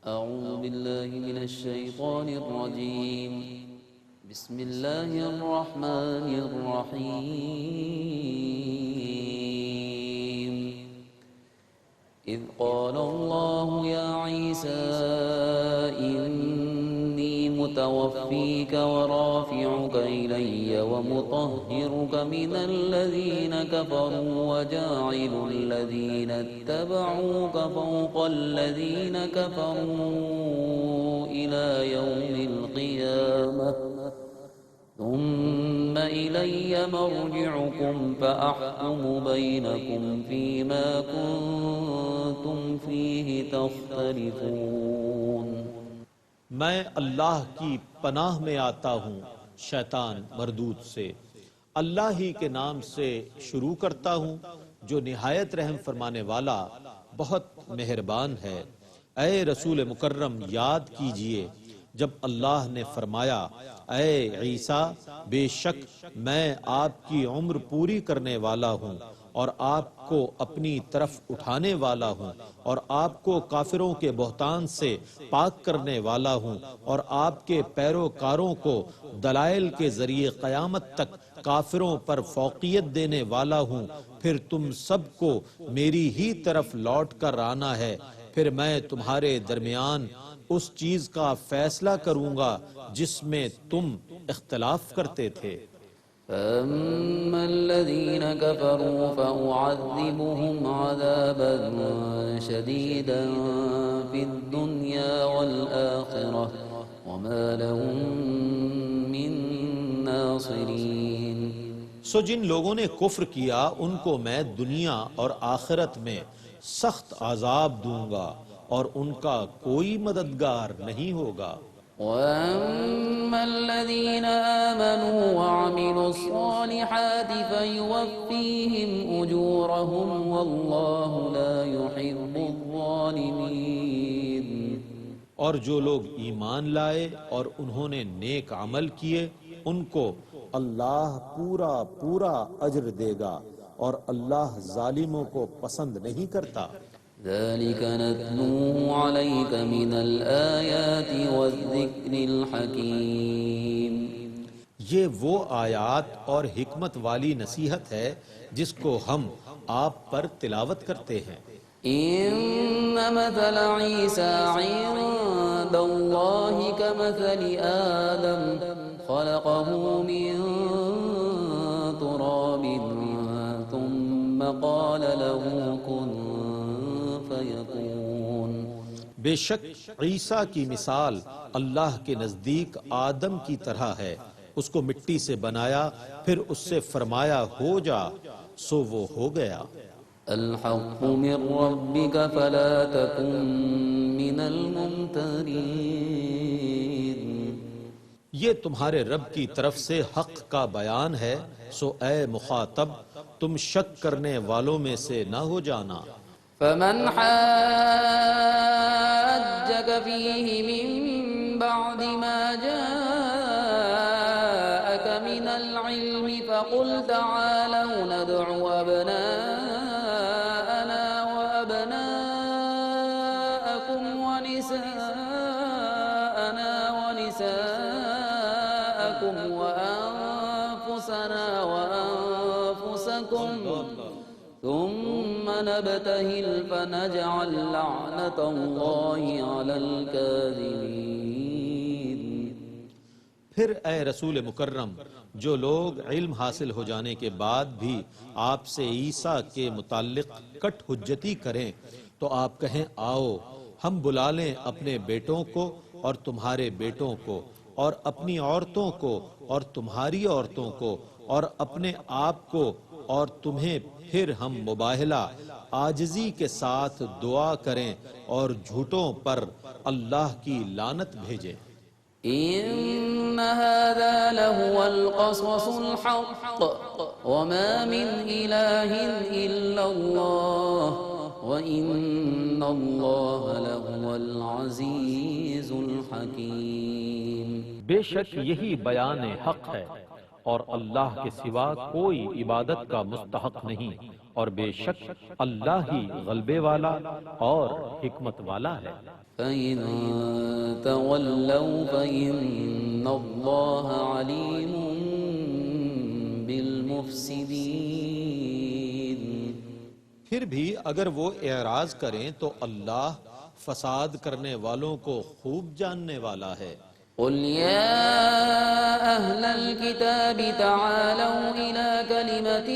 أعوذ بالله من الشيطان الرجيم. بسم الله الرحمن الرحيم. إذ قال الله يا عيسى إني متوفيك ورافعك إلي ومطهرك من الذين كفروا وجاعل الذين اتبعوك فوق الذين كفروا إلى يوم القيامة ثم إلي مرجعكم فأحكم بينكم فيما كنتم فيه تختلفون. میں اللہ کی پناہ میں آتا ہوں شیطان مردود سے. اللہ ہی کے نام سے شروع کرتا ہوں جو نہایت رحم فرمانے والا بہت مہربان ہے. اے رسول مکرم یاد کیجئے جب اللہ نے فرمایا اے عیسیٰ بے شک میں آپ کی عمر پوری کرنے والا ہوں اور آپ کو اپنی طرف اٹھانے والا ہوں اور آپ کو کافروں کے بہتان سے پاک کرنے والا ہوں اور آپ کے پیروکاروں کو دلائل کے ذریعے قیامت تک کافروں پر فوقیت دینے والا ہوں. پھر تم سب کو میری ہی طرف لوٹ کر آنا ہے. پھر میں تمہارے درمیان اس چیز کا فیصلہ کروں گا جس میں تم اختلاف کرتے تھے. فأما الذين كفروا فأعذبهم عذابا شديدا في الدنيا والآخرة وما لهم من ناصرين. سو جن لوگوں نے کفر کیا ان کو میں دنیا اور آخرت میں سخت عذاب دوں گا اور ان کا کوئی مددگار نہیں ہوگا. وَأَمَّا الَّذِينَ آمَنُوا وَعَمِلُوا الصَّالِحَاتِ فَيُوَفِّيهِمْ أُجُورَهُمْ وَاللَّهُ لَا يُحِبُّ الظَّالِمِينَ. اور جو لوگ ایمان لائے اور انہوں نے نیک عمل کیے ان کو اللہ پورا پورا اجر دے گا اور اللہ ظالموں کو پسند نہیں کرتا. ذلك نتلوه عليك من الآيات والذكر الحكيم. یہ وہ آیات اور حکمت والی نصیحت ہے جس کو ہم آپ پر تلاوت کرتے ہیں. إن مثل عيسى عند الله كمثل آدم خلقه من تراب ثم قال له كن فيكون. بے شک عیسیٰ کی مثال اللہ کے نزدیک آدم کی طرح ہے. اس کو مٹی سے بنایا پھر اس سے فرمایا ہو جا سو وہ ہو گیا. الحق من ربك فلا تكن من الممترين. یہ تمہارے رب کی طرف سے حق کا بیان ہے سو اے مخاطب تم شک کرنے والوں میں سے نہ ہو جانا. فمن حاجك فيه من بعد ما جاءك من العلم فقل تعالوا ندع أبناءنا وأبناءكم ونساءنا ونساءكم وأنفسنا وأنفسكم ثم نبتهل فنجعل لعنة الله على الكاذبين. پھر اے رسول مکرم جو لوگ علم حاصل ہو جانے کے بعد بھی آپ سے عیسیٰ کے متعلق کٹ حجتی کریں تو آپ کہیں آؤ ہم بلا لیں اپنے بیٹوں کو اور تمہارے بیٹوں کو اور اپنی عورتوں کو اور تمہاری عورتوں کو اور اپنے آپ کو اور تمہیں پھر ہم مباہلہ عاجزی کے ساتھ دعا کریں اور جھوٹوں پر اللہ کی لعنت بھیجیں. إن هذا لهو القصص الحق وما من إله إلا الله وإن الله لهو العزيز الحكيم. بے شک یہی بیان حق ہے اور اللہ کے سوا کوئی عبادت کا مستحق نہیں اور بے شک اللہ ہی غلبے والا اور حکمت والا ہے۔ فَإِن تَوَلَّوْا فَإِنَّ اللَّهَ عَلِيمٌ بِالْمُفْسِدِينَ۔ پھر بھی اگر وہ اعراض کریں تو اللہ فساد کرنے والوں کو خوب جاننے والا ہے۔ قل يا أهل الكتاب تعالوا إلى كلمة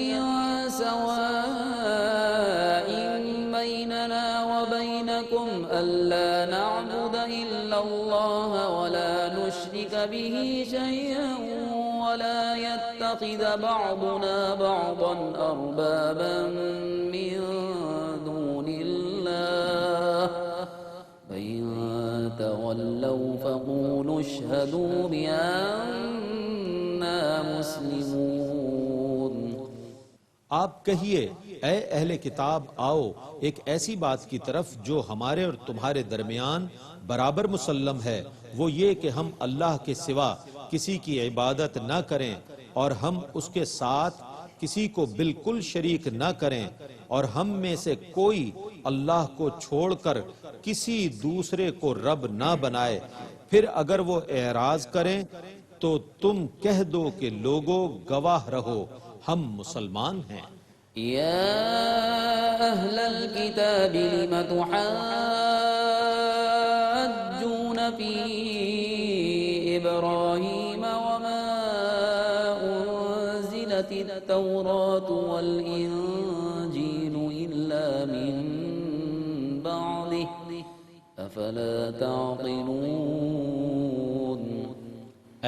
سواء بيننا وبينكم ألا نعبد إلا الله ولا نشرك به شيئا ولا يتخذ بعضنا بعضا أربابا من دون الله فإن تولوا فقولوا اشهدوا بأننا مسلمون۔ آپ کہیے اے اہل کتاب آؤ ایک ایسی بات کی طرف جو ہمارے اور تمہارے درمیان برابر مسلم ہے، وہ یہ کہ ہم اللہ کے سوا کسی کی عبادت نہ کریں اور ہم اس کے ساتھ کسی کو بالکل شریک نہ کریں، اور ہم میں سے کوئی اللہ کو چھوڑ کر کسی دوسرے کو رب نہ بنائے۔ پھر اگر وہ اعراض کریں تو تم کہہ دو کہ لوگو گواہ رہو ہم مسلمان ہیں۔ يا أهل الكتاب لم تحاجون في إبراهيم وما أنزلت التوراة والإنجيل إلا من بعده أفلا تعقلون۔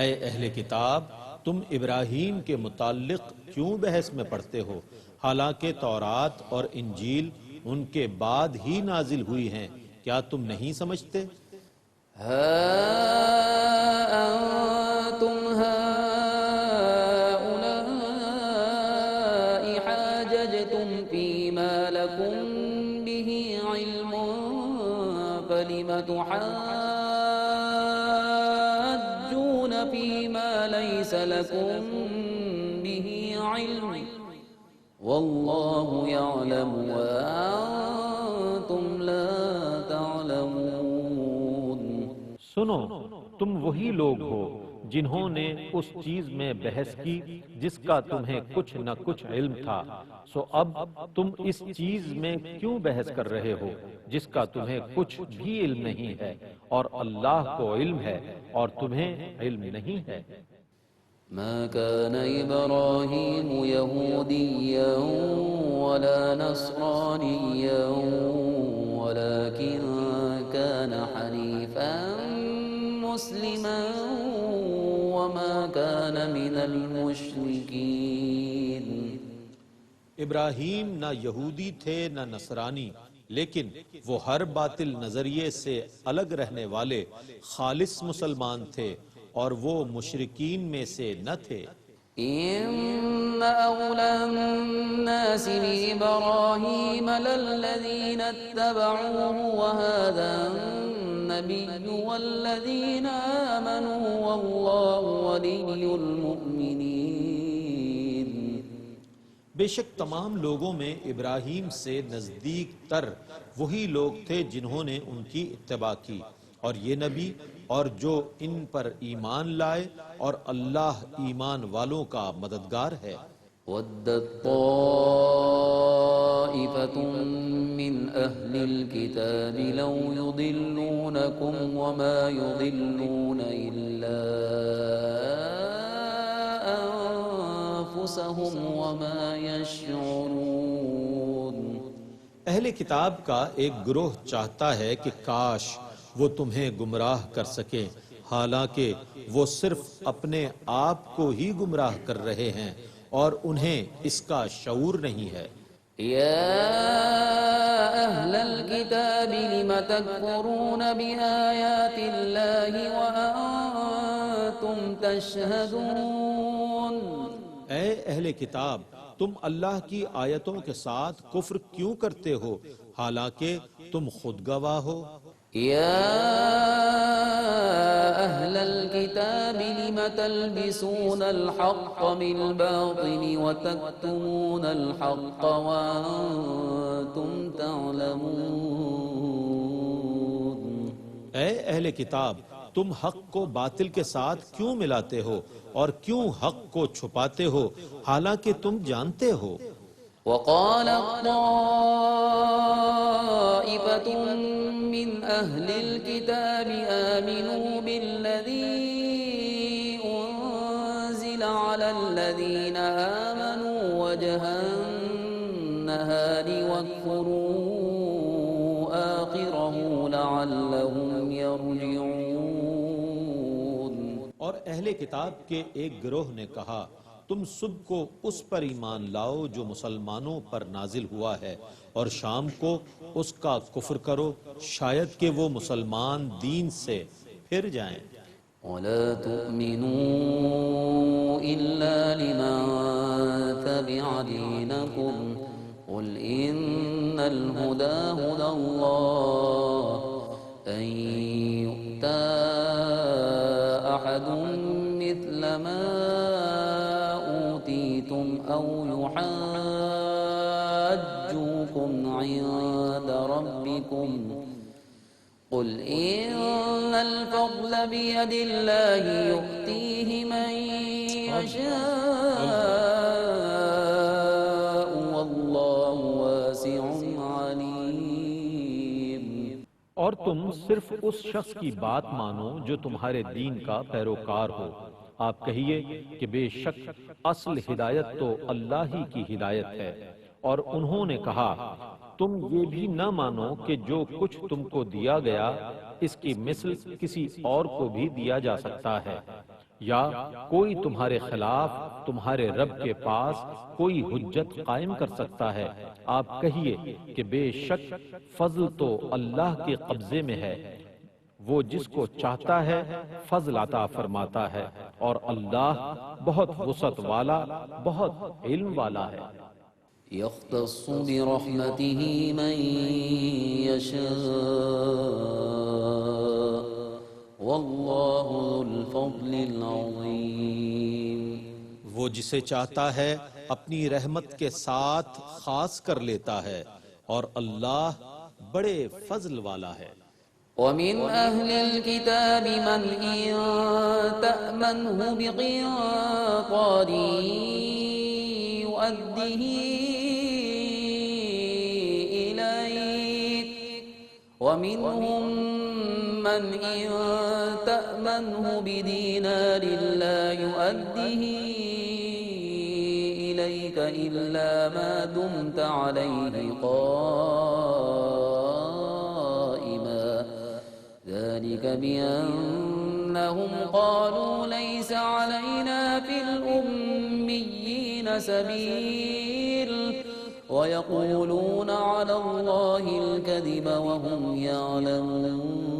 اے اہل کتاب تم ابراہیم کے متعلق کیوں بحث میں پڑتے ہو، حالانکہ تورات اور انجیل ان کے بعد ہی نازل ہوئی ہیں، کیا تم نہیں سمجھتے؟ ها أنتم هؤلاء حاججتم فيما لكم به علم فلم تحاجون فيما ليس لكم به علم والله يعلم وأنتم لا تعلمون۔ سنو تم وہی لوگ ہو جنہوں نے اس چیز میں بحث کی جس کا تمہیں کچھ نہ کچھ علم تھا، سو اب تم اس چیز میں کیوں بحث کر رہے ہو جس کا تمہیں کچھ بھی علم نہیں ہے، اور اللہ کو علم ہے اور تمہیں علم نہیں ہے۔ ما كان إبراهيم يهوديا ولا نصرانيا ولكن كان حنيفا مسلما وما كان من المشركين۔ ابراہیم نہ یہودی تھے نہ نصرانی، لیکن وہ ہر باطل نظریے سے الگ رہنے والے خالص مسلمان تھے اور وہ مشرکین میں سے نہ تھے۔ إن أولى الناس بإبراهيم للذين اتبعوه وهذا النبي والذين آمنوا والله ولي المؤمنين۔ بے شک تمام لوگوں میں ابراہیم سے نزدیک تر وہی لوگ تھے جنہوں نے ان کی اتباع کی، اور یہ نبی اور جو ان پر ایمان لائے، اور اللہ ایمان والوں کا مددگار ہے۔ وَدَّتْ طَائِفَةٌ مِّنْ أَهْلِ الْكِتَابِ لَوْ يُضِلُّونَكُمْ وَمَا يُضِلُّونَ إِلَّا أَنفُسَهُمْ وَمَا يَشْعُرُونَ۔ اہل کتاب کا ایک گروہ چاہتا ہے کہ کاش وہ تمہیں گمراہ کر سکیں، حالانکہ وہ صرف اپنے آپ کو ہی گمراہ کر رہے ہیں اور انہیں اس کا شعور نہیں ہے۔ يا أهل الكتاب لم تكفرون بآيات الله وأنتم تشهدون۔ اے اہل کتاب تم اللہ کی آیتوں کے ساتھ کفر کیوں کرتے ہو حالانکہ تم خود گواہ ہو۔ يا أهل الكتاب لم تلبسون الحق بالباطل وتكتمون الحق وأنتم تعلمون۔ اے اہل کتاب، تم حق کو باطل کے ساتھ کیوں ملاتے ہو اور کیوں حق کو چھپاتے ہو حالانکہ تم جانتے ہو۔ وقال طائفة من أهل الكتاب آمنوا بالذي أنزل على الذين آمنوا وجه النهار واكفروا آخره لعلهم يرجعون۔ اور اہل کتاب کے ایک گروہ نے کہا، تم صبح کو اس پر ایمان لاؤ جو مسلمانوں پر نازل ہوا ہے، اور شام کو اس کا کفر کرو، شاید کہ وہ مسلمان دین سے پھر جائیں۔ ولا تؤمنوا إلا لمن تبع دينكم قل إن الهدى هدى الله أن يؤتى أحد مثل ما أوتيتم أو يحاجوكم عند ربكم قل إن الفضل بيد الله يؤتيه من يشاء والله واسع عليم۔ اور تم صرف اس شخص کی بات مانو جو تمہارے دین کا پیروکار ہو۔ آپ کہیے کہ بے شک اصل ہدایت تو اللہ ہی کی ہدایت ہے۔ اور انہوں نے کہا، تم یہ بھی نہ مانو کہ جو کچھ تم کو دیا گیا اس کی مثل کسی اور کو بھی دیا جا سکتا ہے، یا کوئی تمہارے خلاف تمہارے رب کے پاس کوئی حجت قائم کر سکتا ہے۔ آپ کہیے کہ بے شک فضل تو اللہ کے قبضے میں ہے، وہ جس کو چاہتا ہے فضل عطا فرماتا ہے، اور اللہ بہت وسعت والا، بہت علم والا ہے۔ يختص برحمته من يشاء والله ذو الفضل العظيم۔ وہ جسے چاہتا ہے اپنی رحمت کے ساتھ خاص کر لیتا ہے، اور اللہ بڑے فضل والا ہے۔ ومن أهل الكتاب من إن تأمنه بقنطار يؤده إليك ومنهم من إن تأمنه بدينار لا يؤده إليك إلا ما دمت عليه قائما ذلك بأنهم قالوا ليس علينا في الأميين سبيل ويقولون على الله الكذب وهم يعلمون۔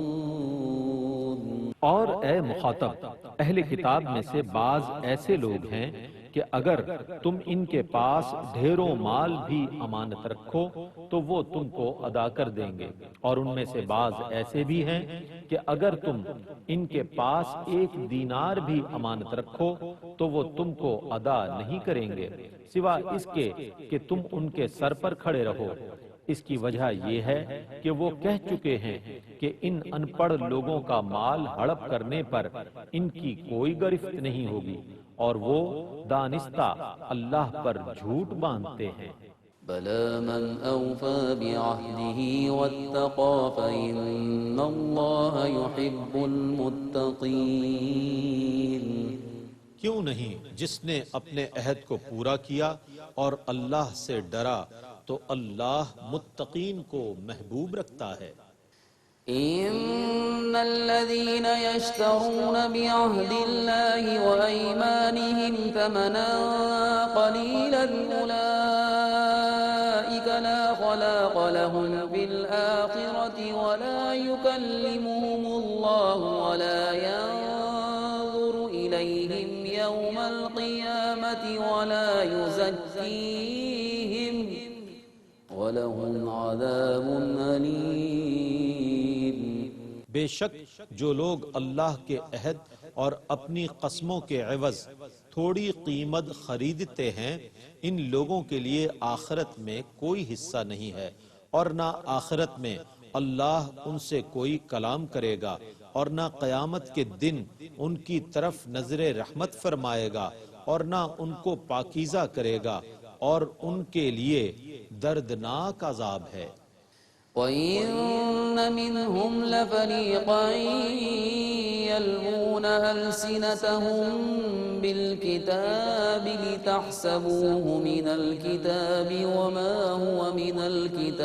اور اے مخاطب، اہل کتاب میں سے بعض ایسے لوگ ہیں کہ اگر تم ان کے پاس ڈھیروں مال بھی امانت رکھو تو وہ تم کو ادا کر دیں گے، اور ان میں سے بعض ایسے بھی ہیں کہ اگر تم ان کے پاس ایک دینار بھی امانت رکھو تو وہ تم کو ادا نہیں کریں گے سوا اس کے کہ تم ان کے سر پر کھڑے رہو۔ اس کی وجہ یہ ہے کہ وہ کہہ چکے ہیں کہ ان ان پڑھ لوگوں کا مال ہڑپ کرنے پر ان کی کوئی گرفت نہیں ہوگی، اور وہ دانستہ اللہ پر جھوٹ باندھتے ہیں۔ بلى من أوفى بعهده واتقى فإن الله يحب المتقين۔ کیوں نہیں، جس نے اپنے عہد کو پورا کیا اور اللہ سے ڈرا تو اللہ متقین کو محبوب رکھتا ہے۔ إن الذين يشترون بعهد الله وأيمانهم ثمنا قليلا أولئك لا خلاق لهم في الآخرة ولا يكلمهم الله ولا ينظر إليهم يوم القيامة ولا يزكيهم وَلَهُمْ عَذَابٌ أَلِيمٌ۔ بے شک جو لوگ اللہ کے عہد اور اپنی قسموں کے عوض تھوڑی قیمت خریدتے ہیں، ان لوگوں کے لیے آخرت میں کوئی حصہ نہیں ہے، اور نہ آخرت میں اللہ ان سے کوئی کلام کرے گا، اور نہ قیامت کے دن ان کی طرف نظر رحمت فرمائے گا، اور نہ ان کو پاکیزہ کرے گا، اور ان کے لیے دردناک عذاب ہے۔ وَإِنَّ مِنْهُمْ لَفَرِيقًا يَلْوُونَ أَلْسِنَتَهُم بِالْكِتَابِ لِتَحْسَبُوهُ مِنَ الْكِتَابِ وَمَا هُوَ مِنَ الْكِتَابِ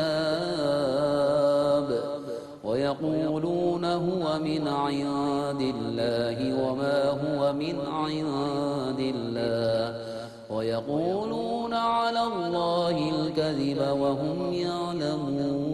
وَيَقُولُونَ هُوَ مِنْ عِندِ اللَّهِ وَمَا هُوَ مِنْ عِندِ اللَّهِ وَيَقُولُونَ عَلَى اللَّهِ الْكَذِبَ وَهُمْ يَعْلَمُونَ۔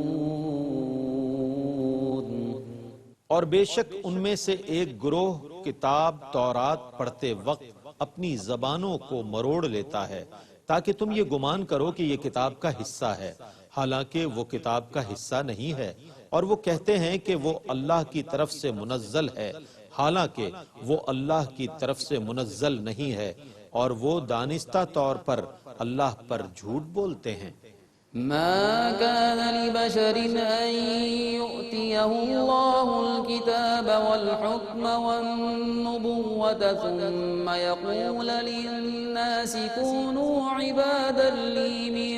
اور بے شک ان میں سے ایک گروہ کتاب تورات پڑھتے وقت اپنی زبانوں کو مروڑ لیتا ہے تاکہ تم یہ گمان کرو کہ یہ کتاب کا حصہ ہے، حالانکہ وہ کتاب کا حصہ نہیں ہے، اور وہ کہتے ہیں کہ وہ اللہ کی طرف سے منزل ہے، حالانکہ وہ اللہ کی طرف سے منزل نہیں ہے، اور وہ دانستہ طور پر اللہ پر جھوٹ بولتے ہیں۔ ما كان لبشر أن يؤتيه الله الكتاب والحكم والنبوة ثم يقول للناس كونوا عبادا لي من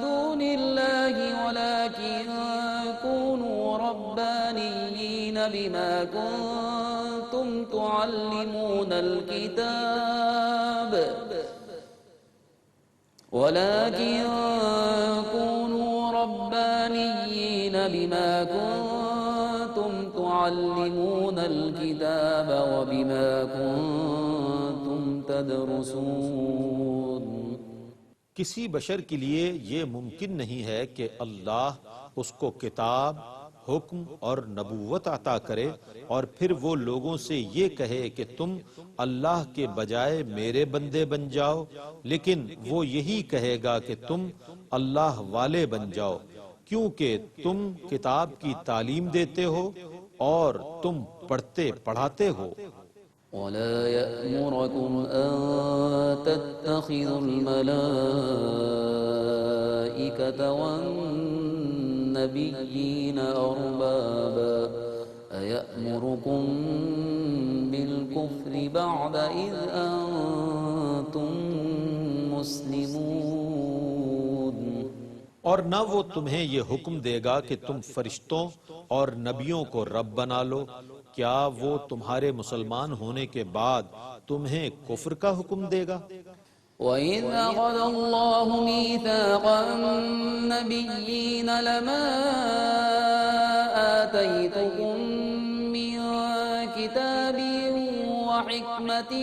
دون الله ولكن كونوا ربانيين بما كنتم تعلمون الكتاب ولكن كونوا ربانيين بما كنتم تعلمون الكتاب وبما كنتم تدرسون۔ کسی بشر کے لیے یہ ممکن نہیں ہے کہ اللہ اس کو کتاب، حکم اور نبوت عطا کرے اور پھر وہ لوگوں سے یہ کہے کہ تم اللہ کے بجائے میرے بندے بن جاؤ، لیکن وہ یہی کہے گا کہ تم اللہ والے بن جاؤ، کیونکہ تم کتاب کی تعلیم دیتے ہو اور تم پڑھتے پڑھاتے ہو۔ ولا يأمركم أن تتخذوا الملائكة والنبيين أربابا أيأمركم بالكفر بعد إذ أنتم مسلمون۔ اور نہ وہ تمہیں یہ حکم دے گا کہ تم فرشتوں اور نبیوں کو رب بنا لو، کیا وہ تمہارے مسلمان ہونے کے بعد تمہیں کفر کا حکم دے گا؟ وَإِذْ أَخَذَ اللَّهُ مِيثَاقَ النَّبِيِّينَ لَمَا آتَيْتُكُم مِّن كِتَابٍ وَحِكْمَةٍ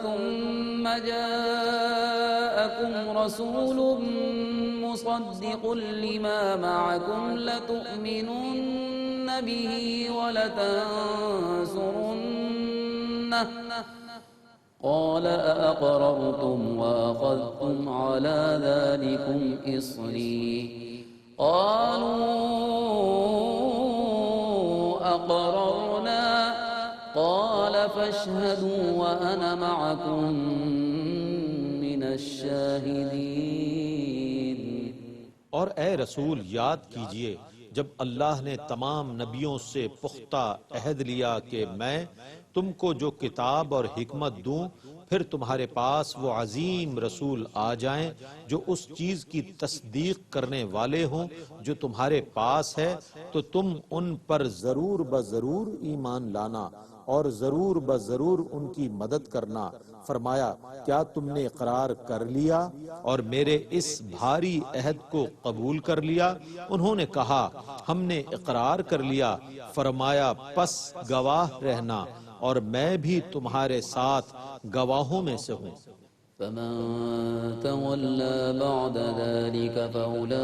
ثُمَّ جَاءَكُمْ رَسُولٌ مُصَدِّقٌ لِّمَا مَعَكُمْ لَتُؤْمِنُنَّ بِهِ وَلَتَنصُرُنَّهُ قال أأقررتم وأخذتم على ذلكم إصري قالوا أقررنا قال فاشهدوا وأنا معكم من الشاهدين۔ اور اے رسول یاد کیجئے جب اللہ نے تمام نبیوں سے پختہ عہد لیا کہ میں تم کو جو کتاب اور حکمت دوں، پھر تمہارے پاس وہ عظیم رسول آ جائیں جو اس چیز کی تصدیق کرنے والے ہوں جو تمہارے پاس ہے، تو تم ان پر ضرور بضرور ایمان لانا اور ضرور بضرور ان کی مدد کرنا۔ فرمایا کیا تم نے اقرار کر لیا اور میرے اس بھاری عہد کو قبول کر لیا؟ انہوں نے کہا ہم نے اقرار کر لیا۔ فرمایا پس گواہ رہنا اور میں بھی تمہارے ساتھ گواہوں میں سے ہوں۔ فمن تولى بعد ذلك فأولئك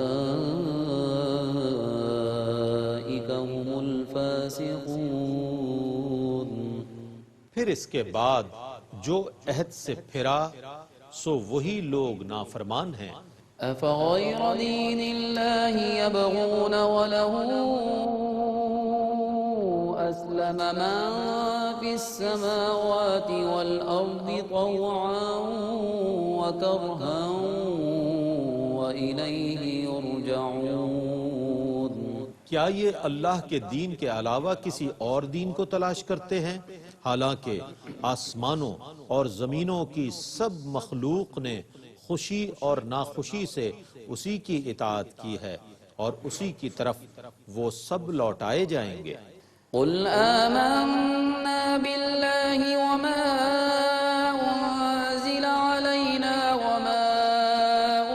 هم الفاسقون۔ پھر اس کے بعد جو عہد سے پھرا سو وہی لوگ نافرمان ہیں۔ أفغير دين الله يبغون وله أسلم أسلم من في السماوات والأرض طوعا وكرها وإليه يرجعون۔ کیا یہ اللہ کے دین کے علاوہ کسی اور دین کو تلاش کرتے ہیں؟ حالانکہ آسمانوں اور زمینوں کی سب مخلوق نے خوشی اور ناخوشی سے اسی کی اطاعت کی ہے اور اسی کی طرف وہ سب لوٹائے جائیں گے۔ قل آمنا بالله وما أنزل علينا وما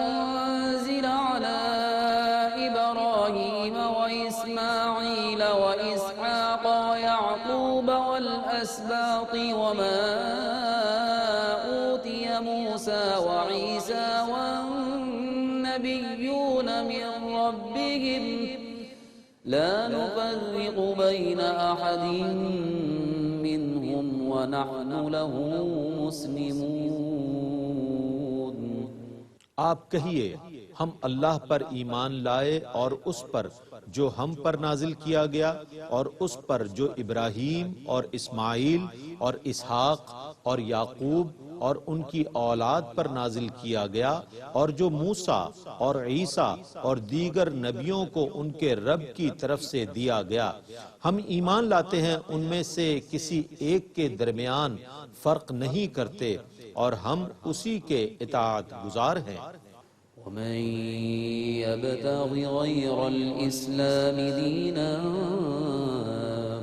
أنزل على إبراهيم وإسماعيل وإسحاق ويعقوب والأسباط وما أوتي موسى وعيسى والنبيون من ربهم لا نفرق بين أحد منهم ونحن له مسلمون۔ آپ کہیے ہم اللہ پر ایمان لائے اور اس پر جو ہم پر نازل کیا گیا اور اس پر جو ابراہیم اور اسماعیل اور اسحاق اور یعقوب اور ان کی اولاد پر نازل کیا گیا اور جو موسیٰ اور عیسیٰ اور دیگر نبیوں کو ان کے رب کی طرف سے دیا گیا، ہم ایمان لاتے ہیں ان میں سے کسی ایک کے درمیان فرق نہیں کرتے اور ہم اسی کے اطاعت گزار ہیں۔ ومن يبتغ غير الإسلام دينا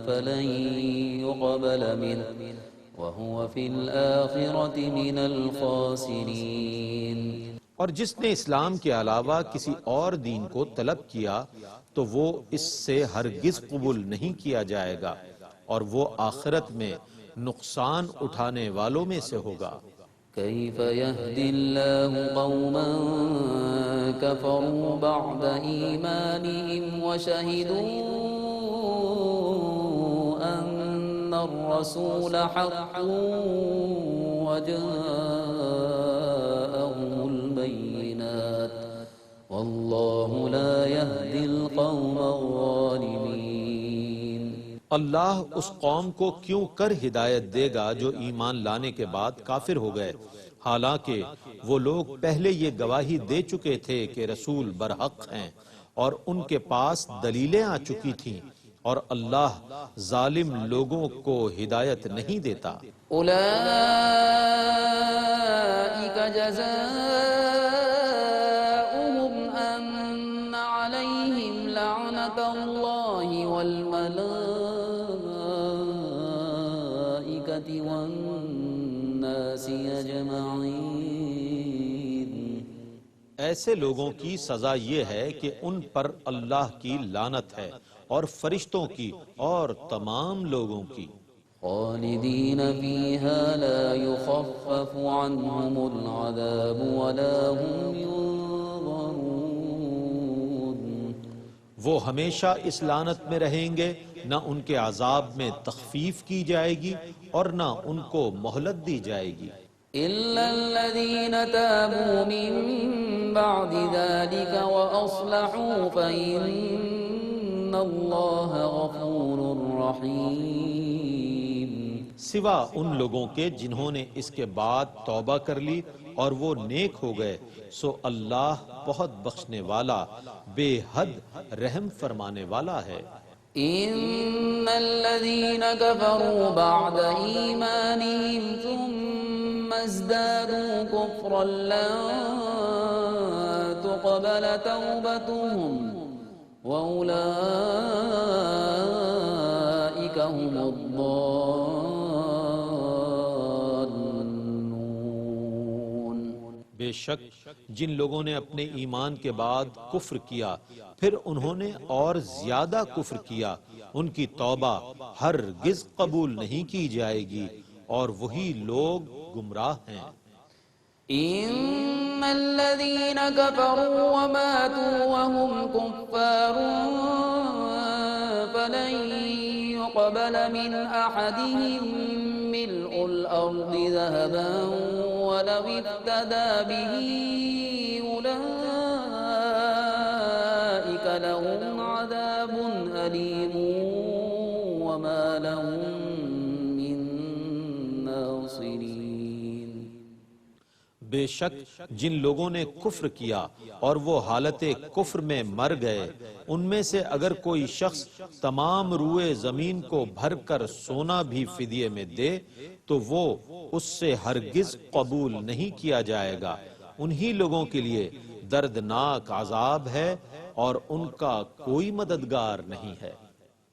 فلن يقبل منه وهو في الآخرة من الخاسرين۔ اور جس نے اسلام کے علاوہ کسی اور دین کو طلب کیا تو وہ اس سے ہرگز قبول نہیں کیا جائے گا اور وہ آخرت میں نقصان اٹھانے والوں میں سے ہوگا۔ كيف يهدي الله قوما كفروا بعد إيمانهم وشهدوا أن الرسول حق وجاءهم البينات والله لا يهدي القوم الظالمين۔ اللہ اس قوم کو کیوں کر ہدایت دے گا جو ایمان لانے کے بعد کافر ہو گئے، حالانکہ وہ لوگ پہلے یہ گواہی دے چکے تھے کہ رسول برحق ہیں اور ان کے پاس دلیلیں آ چکی تھیں، اور اللہ ظالم لوگوں کو ہدایت نہیں دیتا۔ أولئك جزاؤهم أن عليهم لعنة الله والملائكة والناس أجمعين۔ ایسے لوگوں کی سزا یہ ہے کہ ان پر اللہ کی لعنت ہے اور فرشتوں کی اور تمام لوگوں کی۔ خالدین فیہا لا یخفف عنہم العذاب ولا هم ينظرون۔ وہ ہمیشہ اس لعنت میں رہیں گے، نہ ان کے عذاب میں تخفیف کی جائے گی اور نہ ان کو مہلت دی جائے گی۔ إلا الذين تابوا من بعد ذلك وأصلحوا فإن الله غفور رحيم۔ سوا ان لوگوں کے جنہوں نے اس کے بعد توبہ کر لی اور وہ نیک ہو گئے، سو اللہ بہت بخشنے والا، بے حد رحم فرمانے والا ہے۔ إن الذين كفروا بعد إيمانهم ثم ازدادوا كفرا لن تقبل توبتهم وأولئك هم الضالون۔ بے شک جن لوگوں نے اپنے ایمان کے بعد کفر کیا پھر انہوں نے اور زیادہ کفر کیا، ان کی توبہ ہرگز قبول نہیں کی جائے گی اور وہی لوگ گمراہ ہیں۔ إن الذين كفروا وماتوا وهم كفار فلن يقبل من أحدهم ملء الأرض ذهبا ولو افتدى به أولئك لهم عذاب أليم وما لهم من ناصرين۔ بے شک جن لوگوں نے کفر کیا اور وہ حالت کفر میں مر گئے، ان میں سے اگر کوئی شخص تمام روئے زمین کو بھر کر سونا بھی فدیے میں دے تو وہ اس سے ہرگز قبول نہیں کیا جائے گا۔ انہی لوگوں کے لیے دردناک عذاب ہے اور ان کا کوئی مددگار نہیں ہے۔